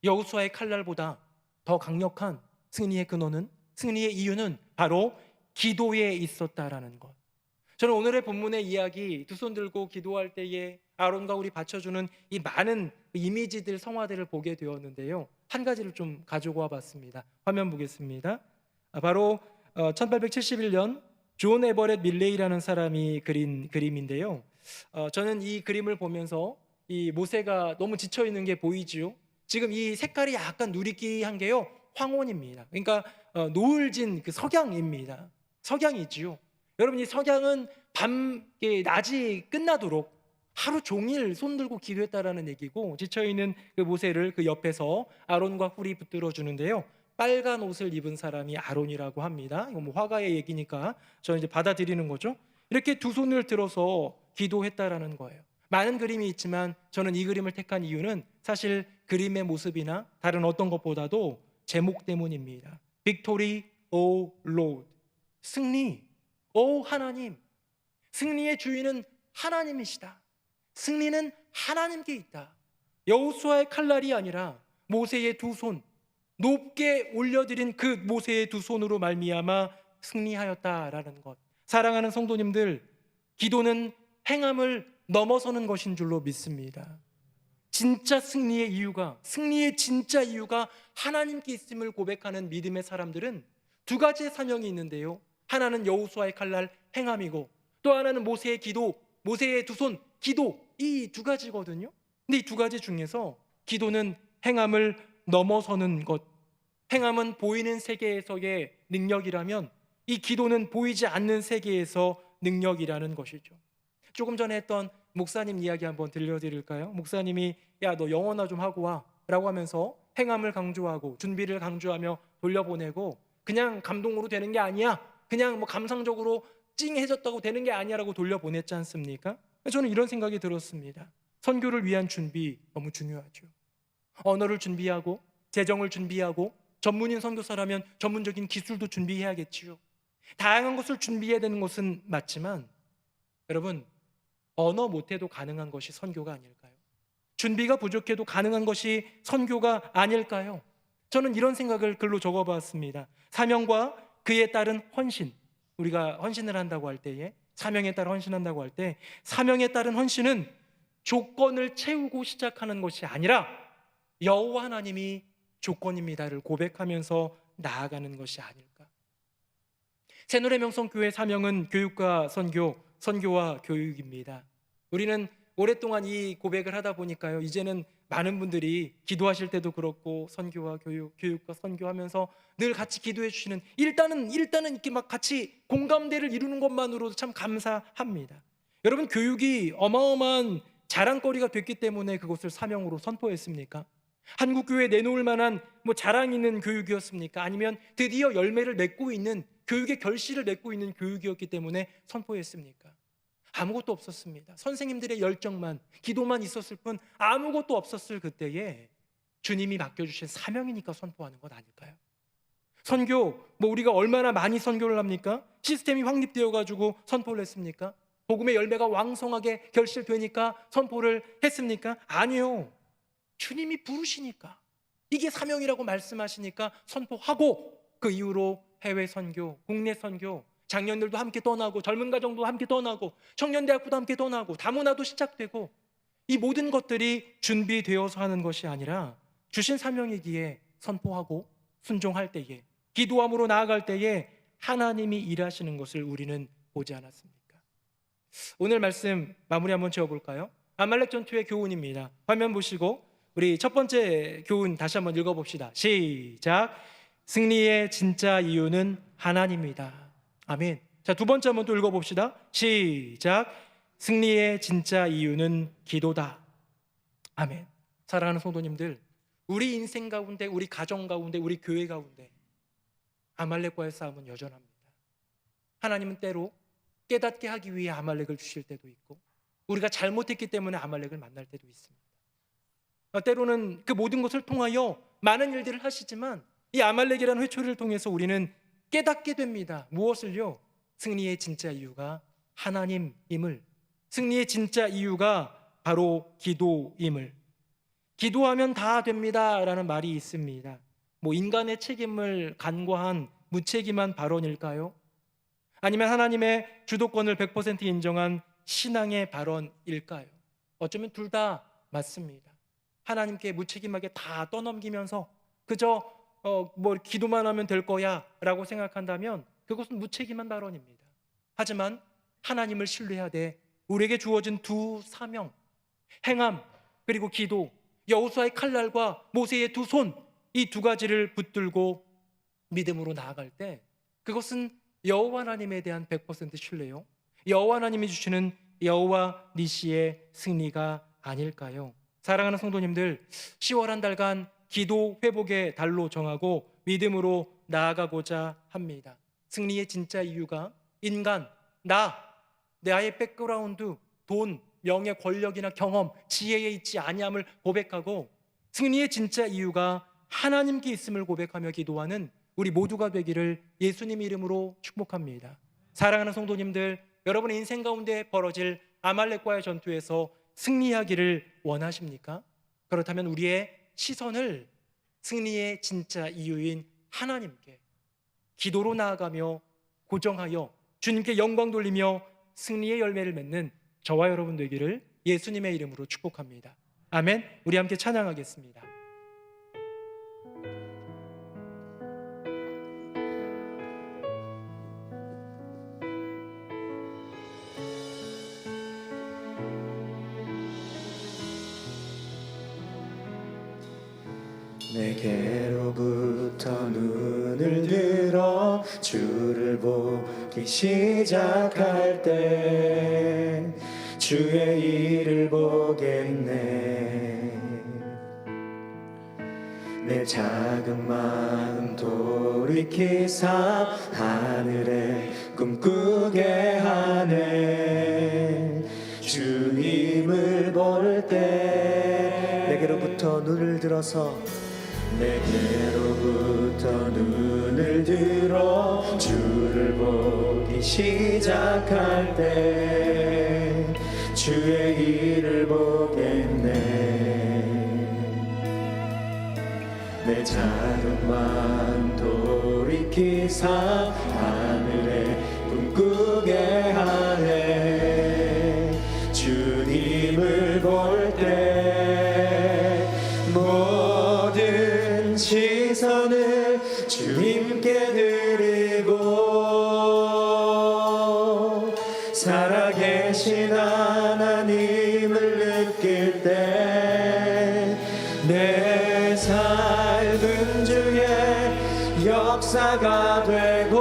[SPEAKER 1] 여호수아의 칼날보다 더 강력한 승리의 근원은, 승리의 이유는 바로 기도에 있었다라는 것. 저는 오늘의 본문의 이야기, 두 손 들고 기도할 때에 아론과 우리 받쳐주는 이 많은 이미지들, 성화들을 보게 되었는데요, 한 가지를 좀 가지고 와봤습니다. 화면 보겠습니다. 바로 1871년 존 에버렛 밀레이라는 사람이 그린 그림인데요, 저는 이 그림을 보면서 이 모세가 너무 지쳐있는 게 보이지요. 지금 이 색깔이 약간 누리끼한 게요, 황혼입니다. 그러니까 노을진 그 석양입니다. 석양이지요. 여러분, 이 석양은 낮이 끝나도록 하루 종일 손 들고 기도했다라는 얘기고, 지쳐있는 그 모세를 그 옆에서 아론과 훌이 붙들어 주는데요, 빨간 옷을 입은 사람이 아론이라고 합니다. 이거 뭐 화가의 얘기니까 저는 이제 받아들이는 거죠. 이렇게 두 손을 들어서 기도했다라는 거예요. 많은 그림이 있지만 저는 이 그림을 택한 이유는 사실 그림의 모습이나 다른 어떤 것보다도 제목 때문입니다. Victory, O Lord. 승리, 오 하나님. 승리의 주인은 하나님이시다. 승리는 하나님께 있다. 여호수아의 칼날이 아니라 모세의 두 손, 높게 올려드린 그 모세의 두 손으로 말미암아 승리하였다라는 것. 사랑하는 성도님들, 기도는 행함을 넘어서는 것인 줄로 믿습니다. 진짜 승리의 이유가, 승리의 진짜 이유가 하나님께 있음을 고백하는 믿음의 사람들은 두 가지의 사명이 있는데요, 하나는 여호수아의 칼날 행함이고, 또 하나는 모세의 기도, 모세의 두 손 기도, 이 두 가지거든요. 근데 이 두 가지 중에서 기도는 행함을 넘어서는 것, 행함은 보이는 세계에서의 능력이라면 이 기도는 보이지 않는 세계에서 능력이라는 것이죠. 조금 전에 했던 목사님 이야기 한번 들려드릴까요? 목사님이 야, 너 영어나 좀 하고 와 라고 하면서 행함을 강조하고 준비를 강조하며 돌려보내고, 그냥 감동으로 되는 게 아니야, 그냥 뭐 감상적으로 찡해졌다고 되는 게 아니야 라고 돌려보냈지 않습니까? 저는 이런 생각이 들었습니다. 선교를 위한 준비 너무 중요하죠. 언어를 준비하고, 재정을 준비하고, 전문인 선교사라면 전문적인 기술도 준비해야겠지요. 다양한 것을 준비해야 되는 것은 맞지만, 여러분, 언어 못해도 가능한 것이 선교가 아닐까요? 준비가 부족해도 가능한 것이 선교가 아닐까요? 저는 이런 생각을 글로 적어봤습니다. 사명과 그에 따른 헌신, 우리가 헌신을 한다고 할 때에, 사명에 따라 헌신한다고 할 때, 사명에 따른 헌신은 조건을 채우고 시작하는 것이 아니라 여호와 하나님이 조건입니다를 고백하면서 나아가는 것이 아닐까. 새노래 명성교회 사명은 교육과 선교, 선교와 교육입니다. 우리는 오랫동안 이 고백을 하다 보니까요, 이제는 많은 분들이 기도하실 때도 그렇고 선교와 교육, 교육과 선교하면서 늘 같이 기도해 주시는, 일단은 이렇게 막 같이 공감대를 이루는 것만으로도 참 감사합니다. 여러분, 교육이 어마어마한 자랑거리가 됐기 때문에 그것을 사명으로 선포했습니까? 한국교회에 내놓을 만한 뭐 자랑 있는 교육이었습니까? 아니면 드디어 열매를 맺고 있는, 교육의 결실을 맺고 있는 교육이었기 때문에 선포했습니까? 아무것도 없었습니다. 선생님들의 열정만, 기도만 있었을 뿐 아무것도 없었을 그때에 주님이 맡겨주신 사명이니까 선포하는 것 아닐까요? 선교, 뭐 우리가 얼마나 많이 선교를 합니까? 시스템이 확립되어 가지고 선포를 했습니까? 복음의 열매가 왕성하게 결실되니까 선포를 했습니까? 아니요. 주님이 부르시니까, 이게 사명이라고 말씀하시니까 선포하고, 그 이후로 해외 선교, 국내 선교, 장년들도 함께 떠나고, 젊은 가정도 함께 떠나고, 청년대학부도 함께 떠나고, 다문화도 시작되고, 이 모든 것들이 준비되어서 하는 것이 아니라 주신 사명이기에 선포하고 순종할 때에, 기도함으로 나아갈 때에 하나님이 일하시는 것을 우리는 보지 않았습니까? 오늘 말씀 마무리 한번 지어볼까요? 아말렉 전투의 교훈입니다. 화면 보시고 우리 첫 번째 교훈 다시 한번 읽어봅시다. 시작. 승리의 진짜 이유는 하나님이다. 아멘. 자, 두 번째 한번 또 읽어봅시다. 시작. 승리의 진짜 이유는 기도다. 아멘. 사랑하는 성도님들, 우리 인생 가운데, 우리 가정 가운데, 우리 교회 가운데 아말렉과의 싸움은 여전합니다. 하나님은 때로 깨닫게 하기 위해 아말렉을 주실 때도 있고, 우리가 잘못했기 때문에 아말렉을 만날 때도 있습니다. 때로는 그 모든 것을 통하여 많은 일들을 하시지만 이 아말렉이라는 회초리를 통해서 우리는 깨닫게 됩니다. 무엇을요? 승리의 진짜 이유가 하나님임을, 승리의 진짜 이유가 바로 기도임을. 기도하면 다 됩니다 라는 말이 있습니다. 인간의 책임을 간과한 무책임한 발언일까요? 아니면 하나님의 주도권을 100% 인정한 신앙의 발언일까요? 어쩌면 둘 다 맞습니다. 하나님께 무책임하게 다 떠넘기면서 그저 기도만 하면 될 거야 라고 생각한다면 그것은 무책임한 발언입니다. 하지만 하나님을 신뢰하되 우리에게 주어진 두 사명, 행함 그리고 기도, 여호수아의 칼날과 모세의 두 손, 이 두 가지를 붙들고 믿음으로 나아갈 때 그것은 여호와 하나님에 대한 100% 신뢰요, 여호와 하나님이 주시는 여호와 니시의 승리가 아닐까요? 사랑하는 성도님들, 10월 한 달간 기도 회복의 달로 정하고 믿음으로 나아가고자 합니다. 승리의 진짜 이유가 인간, 나의 백그라운드, 돈, 명예, 권력이나 경험, 지혜에 있지 아니함을 고백하고 승리의 진짜 이유가 하나님께 있음을 고백하며 기도하는 우리 모두가 되기를 예수님 이름으로 축복합니다. 사랑하는 성도님들, 여러분의 인생 가운데 벌어질 아말렉과의 전투에서 승리하기를 원하십니까? 그렇다면 우리의 시선을 승리의 진짜 이유인 하나님께 기도로 나아가며 고정하여 주님께 영광 돌리며 승리의 열매를 맺는 저와 여러분 되기를 예수님의 이름으로 축복합니다. 아멘. 우리 함께 찬양하겠습니다.
[SPEAKER 2] 내게로부터 눈을 들어 주를 보기 시작할 때 주의 일을 보겠네. 내 작은 마음 돌이키사 하늘에 꿈꾸게 하네. 주님을 볼 때 내게로부터 눈을 들어서 내게로부터 눈을 들어 주를 보기 시작할 때 주의 일을 보겠네. 내 작은 마음 돌이키사 하늘에 꿈꾸게 하네. 주님을 볼 때 모든 시선을 주님께 드리고 살아계신 하나님을 느낄 때 내 삶은 주의 역사가 되고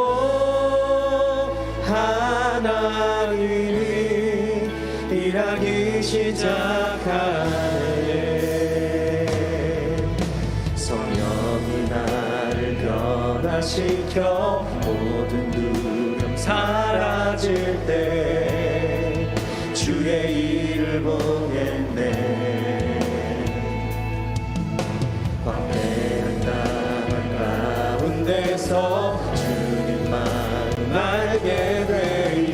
[SPEAKER 2] 하나님이 일하기 시작하네. 성령이 나를 변화시켜 모든 두려움 사라질 때 주의 일을 보겠네. 광대한 땅 가운데서 주님만 알게 되리.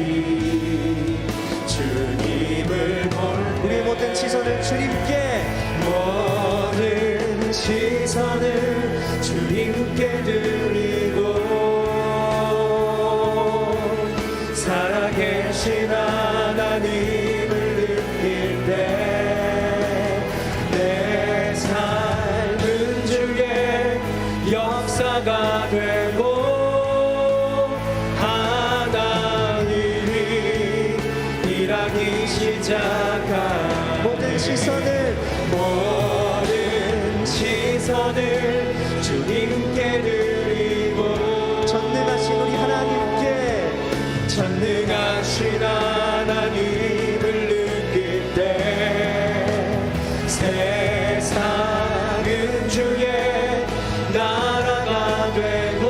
[SPEAKER 2] 주님을 볼 우리 모든 시선을 주님께 모든 시선을 주님께 드리고 살아계신 하나님을 느낄 때 내 삶은 주의 역사가 되고 하나님이 일하기 시작한 모든 시선을 주님께 드리고 전능하신 우리 하나님께 살아계신 하나님을 느낄 때 세상은 주의 나라가 되고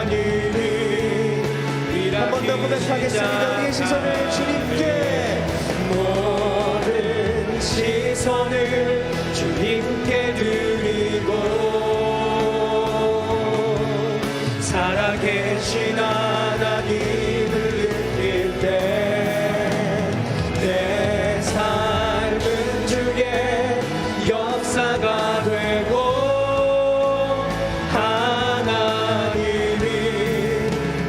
[SPEAKER 2] 하나님이
[SPEAKER 3] 한 번 더 고백하겠습니다. 우리의 시선을 주님께,
[SPEAKER 2] 모든 시선을 주님께 드리고 살아계신 하나님을 느낄 때 내 삶은 주의 역사가 되고 하나님이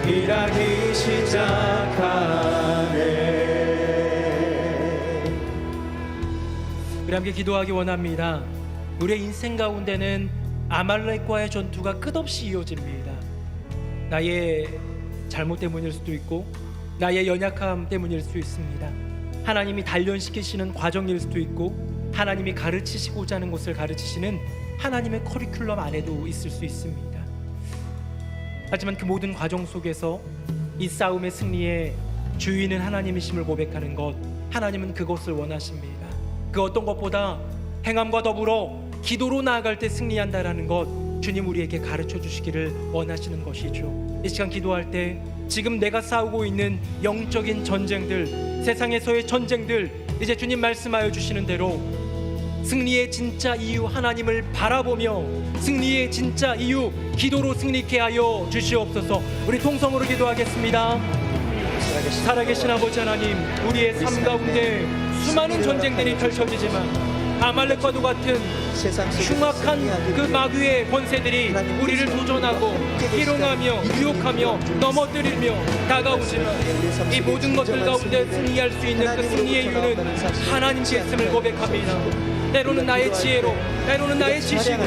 [SPEAKER 2] 일하기 시작하네.
[SPEAKER 1] 우리 함께 기도하기 원합니다. 우리의 인생 가운데는 아말렉과의 전투가 끝없이 이어집니다. 나의 잘못 때문일 수도 있고 나의 연약함 때문일 수 있습니다. 하나님이 단련시키시는 과정일 수도 있고 하나님이 가르치시고자 하는 것을 가르치시는 하나님의 커리큘럼 안에도 있을 수 있습니다. 하지만 그 모든 과정 속에서 이 싸움의 승리의 주인은 하나님이심을 고백하는 것, 하나님은 그것을 원하십니다. 그 어떤 것보다 행함과 더불어 기도로 나아갈 때 승리한다라는 것, 주님 우리에게 가르쳐 주시기를 원하시는 것이죠. 이 시간 기도할 때 지금 내가 싸우고 있는 영적인 전쟁들, 세상에서의 전쟁들, 이제 주님 말씀하여 주시는 대로 승리의 진짜 이유 하나님을 바라보며 승리의 진짜 이유 기도로 승리케 하여 주시옵소서. 우리 통성으로 기도하겠습니다. 살아계신 아버지 하나님, 우리의 삶 가운데 수많은 전쟁들이 펼쳐지지만 아말렉과도 같은
[SPEAKER 3] 세상 속에서
[SPEAKER 1] 흉악한
[SPEAKER 3] 승리하기
[SPEAKER 1] 그
[SPEAKER 3] 위해
[SPEAKER 1] 마귀의 권세들이 우리를 도전하고 희롱하며 유혹하며 넘어뜨리며 다가오지만 이 모든 것들 가운데 승리할 수 있는 그 승리의 이유는 하나님께 있음을 고백합니다. 때로는 나의 지혜로, 때로는 나의 지식으로,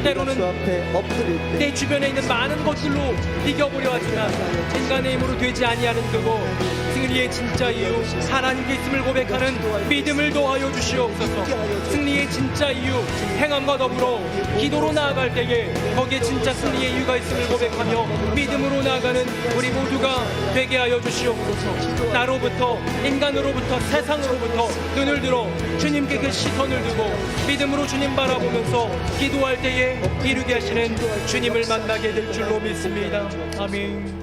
[SPEAKER 1] 때로는
[SPEAKER 3] 주 앞에 엎드릴 때
[SPEAKER 1] 내 주변에 있는 많은 것들로 이겨보려 하지만 인간의 힘으로 되지 아니하는 그곳, 승리의 진짜 이유 하나님께 있음을 고백하는 믿음을 더하여 주시옵소서. 승리의 진짜 이유 행함과 더불어 기도로 나아갈 때에 거기에 진짜 승리의 이유가 있음을 고백하며 믿음으로 나아가는 우리 모두가 되게 하여 주시옵소서. 나로부터, 인간으로부터, 세상으로부터 눈을 들어 주님께 그 시선을 두고 믿음으로 주님 바라보면서 기도할 때에 이루게 하시는 주님을 만나게 될 줄로 믿습니다. 아멘.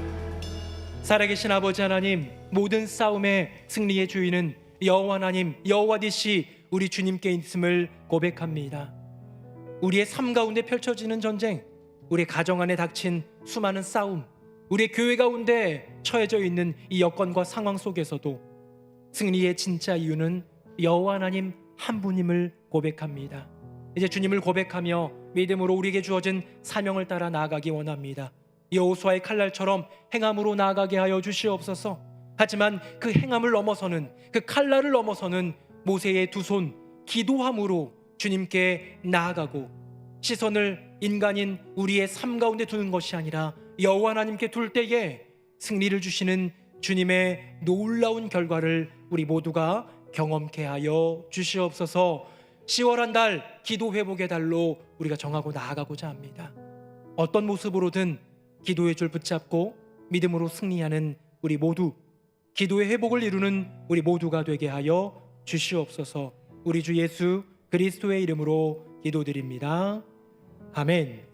[SPEAKER 1] 살아계신 아버지 하나님, 모든 싸움의 승리의 주인은 여호와 하나님, 여호와디시 우리 주님께 있음을 고백합니다. 우리의 삶 가운데 펼쳐지는 전쟁, 우리 가정 안에 닥친 수많은 싸움, 우리의 교회 가운데 처해져 있는 이 여건과 상황 속에서도 승리의 진짜 이유는 여호와 하나님 한 분임을 고백합니다. 이제 주님을 고백하며 믿음으로 우리에게 주어진 사명을 따라 나아가기 원합니다. 여호수아의 칼날처럼 행함으로 나아가게 하여 주시옵소서. 하지만 그 행함을 넘어서는, 그 칼날을 넘어서는 모세의 두 손 기도함으로 주님께 나아가고 시선을 인간인 우리의 삶 가운데 두는 것이 아니라 여호와 하나님께 둘 때에 승리를 주시는 주님의 놀라운 결과를 우리 모두가 경험케 하여 주시옵소서. 10월 한 달 기도 회복의 달로 우리가 정하고 나아가고자 합니다. 어떤 모습으로든 기도의 줄 붙잡고 믿음으로 승리하는 우리 모두, 기도의 회복을 이루는 우리 모두가 되게 하여 주시옵소서. 우리 주 예수 그리스도의 이름으로 기도드립니다. 아멘.